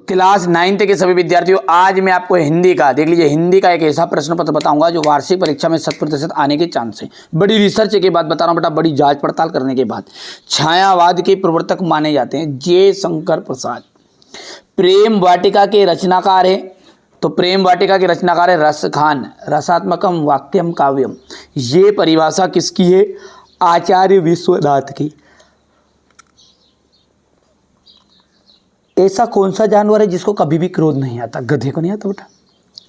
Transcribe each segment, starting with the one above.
Class 9th के सभी विद्यार्थियों, आज मैं आपको हिंदी का, देख लीजिए, हिंदी का एक ऐसा प्रश्न पत्र बताऊंगा जो वार्षिक परीक्षा में 100% आने के चांस है। बड़ी रिसर्च के बाद बता रहा हूं बेटा, बड़ी जांच पड़ताल करने के बाद। छायावाद के प्रवर्तक माने जाते हैं जयशंकर प्रसाद। प्रेम वाटिका के रचनाकार है, तो प्रेम वाटिका के रचनाकार है रस खान। रसात्मकम वाक्यम काव्यम, ये परिभाषा किसकी है? आचार्य विश्वनाथ की। ऐसा कौन सा जानवर है जिसको कभी भी क्रोध नहीं आता? गधे को नहीं आता बेटा।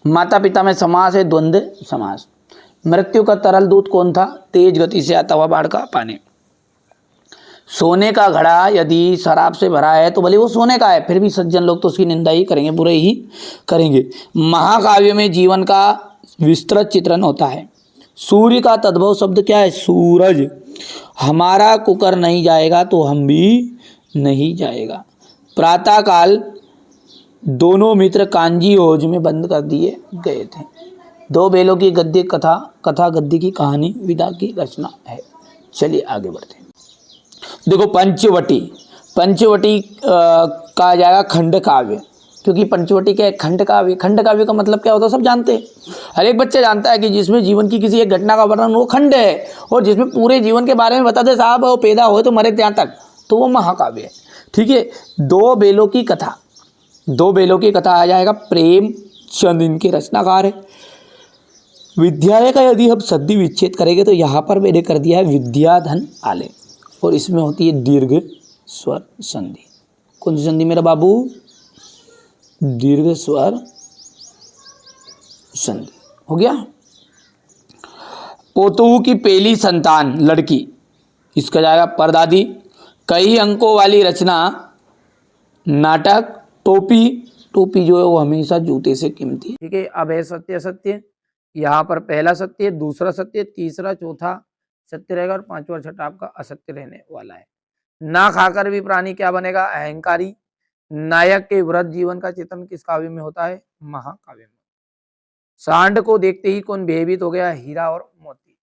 माता पिता में समास है द्वंद्व समास। मृत्यु का तरल दूत कौन था? तेज गति से आता हुआ बाढ़ का पानी। सोने का घड़ा यदि शराब से भरा है तो भले वो सोने का है, फिर भी सज्जन लोग तो उसकी निंदा ही करेंगे, बुरे ही करेंगे। महाकाव्य में जीवन का विस्तृत चित्रण होता है। सूर्य का तद्भव शब्द क्या है? सूरज। हमारा कुकर नहीं जाएगा तो हम भी नहीं जाएगा। प्रातः काल दोनों मित्र कांजी ओज में बंद कर दिए गए थे। दो बैलों की गद्य कथा, कथा गद्य की कहानी, विदा की रचना है। चलिए आगे बढ़ते हैं। देखो पंचवटी, पंचवटी कहा जाएगा खंड काव्य, क्योंकि पंचवटी क्या है? खंड काव्य। खंड काव्य का मतलब क्या होता है सब जानते हैं, हर एक बच्चा जानता है कि जिसमें जीवन की किसी एक घटना का वर्णन वो खंड है, और जिसमें पूरे जीवन के बारे में बता दे साहब वो पैदा हुए तो मरे ત્યાં तक, तो वो महाकाव्य है। ठीक है। दो बैलों की कथा, दो बैलों की कथा आ जाएगा प्रेमचंद, इनके रचनाकार है। विद्यालय का यदि हम संधि विच्छेद करेंगे तो यहाँ पर मैंने कर दिया है विद्याधन आले, और इसमें होती है दीर्घ स्वर संधि। कौन सी संधि मेरा बाबू? दीर्घ स्वर संधि। हो गया। पोतोहू की पहली संतान लड़की, इसका जाएगा परदादी। कई अंकों वाली रचना नाटक टोपी। टोपी जो है वो हमेशा जूते से कीमती। ठीक है। अब है सत्य असत्य, यहाँ पर पहला सत्य, दूसरा सत्य, तीसरा चौथा सत्य रहेगा, और पांचवा छठा आपका असत्य रहने वाला है। ना खाकर भी प्राणी क्या बनेगा? अहंकारी। नायक के व्रत जीवन का चित्रण किस काव्य में होता है? महाकाव्य में। सांड को देखते ही कौन भयभीत हो गया? हीरा और मोती।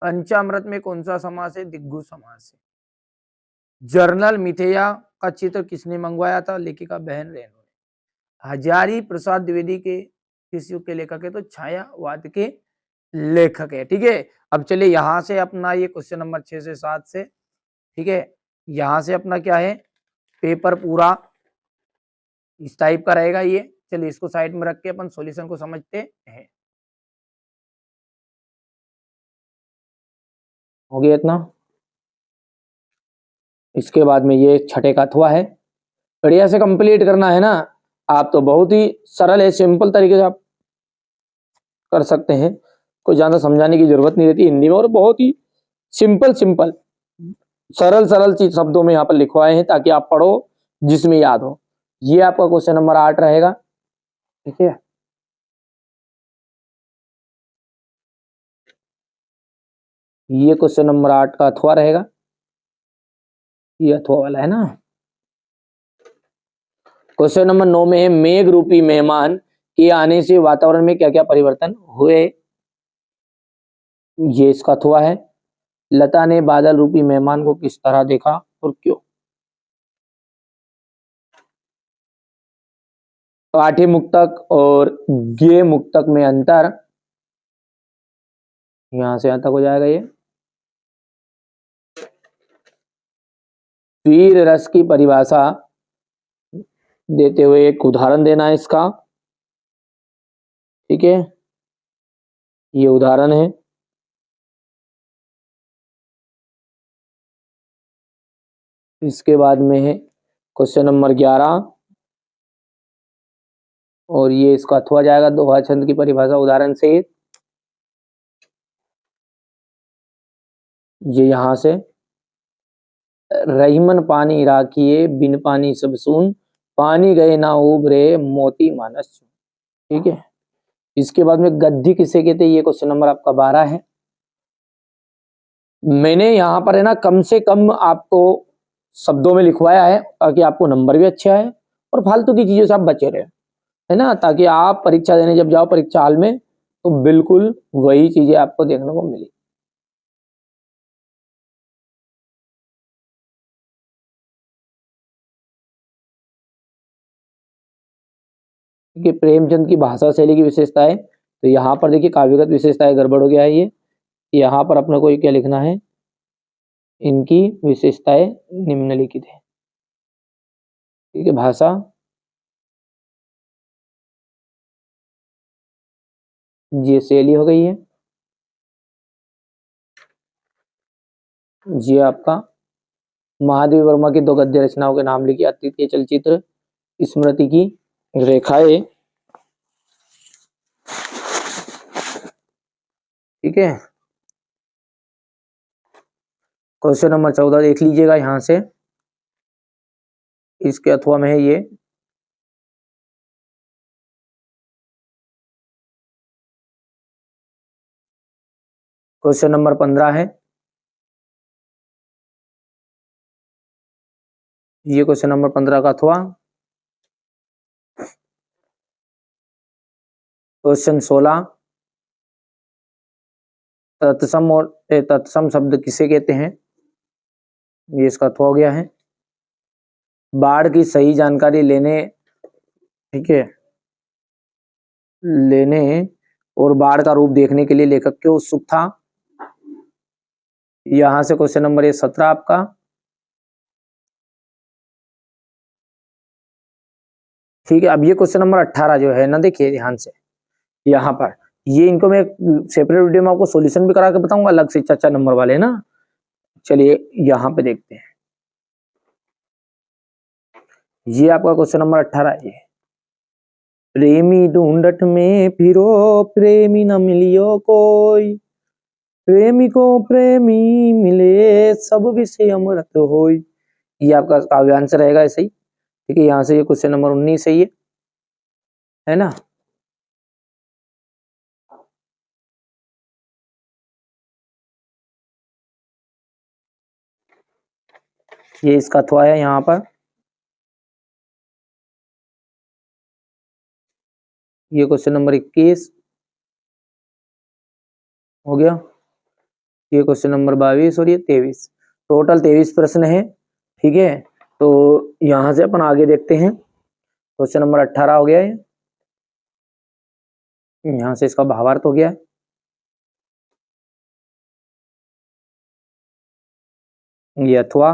पंचामृत में कौन सा समास है? दिग्गु समास है। जर्नल मिथेया का चित्र किसने मंगवाया था? लेखिका बहन रेणु ने। हजारी प्रसाद द्विवेदी के किस युग के लेखक है? तो छायावाद के लेखक है। ठीक है। अब चलिए यहां से अपना ये क्वेश्चन नंबर 6 से 7 से, ठीक है, यहां से अपना क्या है, पेपर पूरा इस टाइप का रहेगा ये। चलिए इसको साइड में रख के अपन सॉल्यूशन को समझते हैं। हो गया इतना। इसके बाद में ये छठे का अथवा है, बढ़िया से कंप्लीट करना है ना। आप तो बहुत ही सरल है, सिंपल तरीके से आप कर सकते हैं, कोई ज्यादा समझाने की जरूरत नहीं रहती हिंदी में, और बहुत ही सिंपल सिंपल सरल सरल चीज शब्दों में यहाँ पर लिखवाए हैं ताकि आप पढ़ो, जिसमें याद हो। ये आपका क्वेश्चन नंबर 8 रहेगा। ठीक है। ये क्वेश्चन नंबर 8 का अथवा रहेगा, ये अथवा वाला है ना। क्वेश्चन नंबर 9 में है मेघ रूपी मेहमान के आने से वातावरण में क्या क्या परिवर्तन हुए? ये इसका अथवा है। लता ने बादल रूपी मेहमान को किस तरह देखा और क्यों? पाठ्य मुक्तक और ज्ञेय मुक्तक में अंतर, यहां से यहां तक हो जाएगा ये। वीर रस की परिभाषा देते हुए एक उदाहरण देना है इसका। ठीक है, ये उदाहरण है। इसके बाद में है क्वेश्चन नंबर 11, और ये इसका अथवा जाएगा दोहा छंद की परिभाषा उदाहरण से। ये यहां से रहीमन पानी राखिए बिन पानी सब सून, पानी गए ना उबरे मोती मानस। ठीक है। इसके बाद में गद्दी किसे कहते हैं, ये क्वेश्चन नंबर आपका 12 है। मैंने यहाँ पर है ना कम से कम आपको शब्दों में लिखवाया है ताकि आपको नंबर भी अच्छे आए और फालतू की चीजों से आप बचे रहे, है ना, ताकि आप परीक्षा देने जब जाओ परीक्षा हाल में तो बिल्कुल वही चीजें आपको देखने को मिली। कि प्रेमचंद की भाषा शैली की विशेषताएं, तो यहाँ पर देखिए काव्यगत विशेषताएं गड़बड़ हो गया है ये। यहाँ पर अपने को ये क्या लिखना है, इनकी विशेषताएं निम्नलिखित है। ठीक है, भाषा, ये शैली हो गई है, ये आपका महादेव वर्मा की 2 गद्य रचनाओं के नाम लिखिए। अद्वितीय चलचित्र, स्मृति की रेखाएं। ठीक है, क्वेश्चन नंबर 14 देख लीजिएगा यहां से, इसके अथवा में है ये। क्वेश्चन नंबर 15 है ये, क्वेश्चन नंबर 15 का अथवा। क्वेश्चन 16, तत्सम और तत्सम शब्द किसे कहते हैं, ये इसका अथवा हो गया है। बाढ़ की सही जानकारी लेने, ठीक है, लेने और बाढ़ का रूप देखने के लिए लेखक क्यों उत्सुक था, यहां से क्वेश्चन नंबर ये 17 आपका। ठीक है, अब ये क्वेश्चन नंबर 18 जो है ना, देखिए ध्यान से, यहाँ पर ये इनको मैं सेपरेट वीडियो में आपको सॉल्यूशन भी करा के बताऊंगा अलग से, चाचा नंबर वाले ना। चलिए यहाँ पे देखते हैं, ये आपका क्वेश्चन नंबर 18 ये। प्रेमी ढूंढट में फिरो, प्रेमी न मिलियो कोई, प्रेमी को प्रेमी मिले, सब विषय अमृत होई। ये आपका काव्यांश रहेगा ऐसे ही। ठीक है, यहाँ से ये क्वेश्चन नंबर 19 है ना। ये इसका अथवा है यहाँ पर। ये क्वेश्चन नंबर 21 हो गया। ये क्वेश्चन नंबर 22 और ये 23, टोटल 23 प्रश्न है। ठीक है, तो यहां से अपन आगे देखते हैं। क्वेश्चन नंबर 18 हो गया है, यहां से इसका भावार्थ हो गया है। ये अथवा,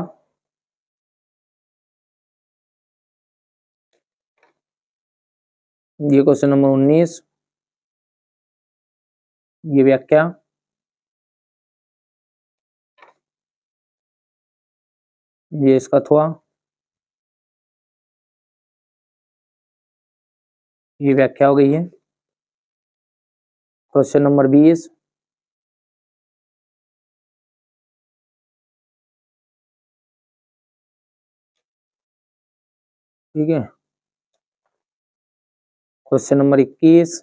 ये क्वेश्चन नंबर 19, ये व्याख्या, ये इसका अथवा, ये व्याख्या हो गई है। क्वेश्चन नंबर 20, ठीक है। Question number 21,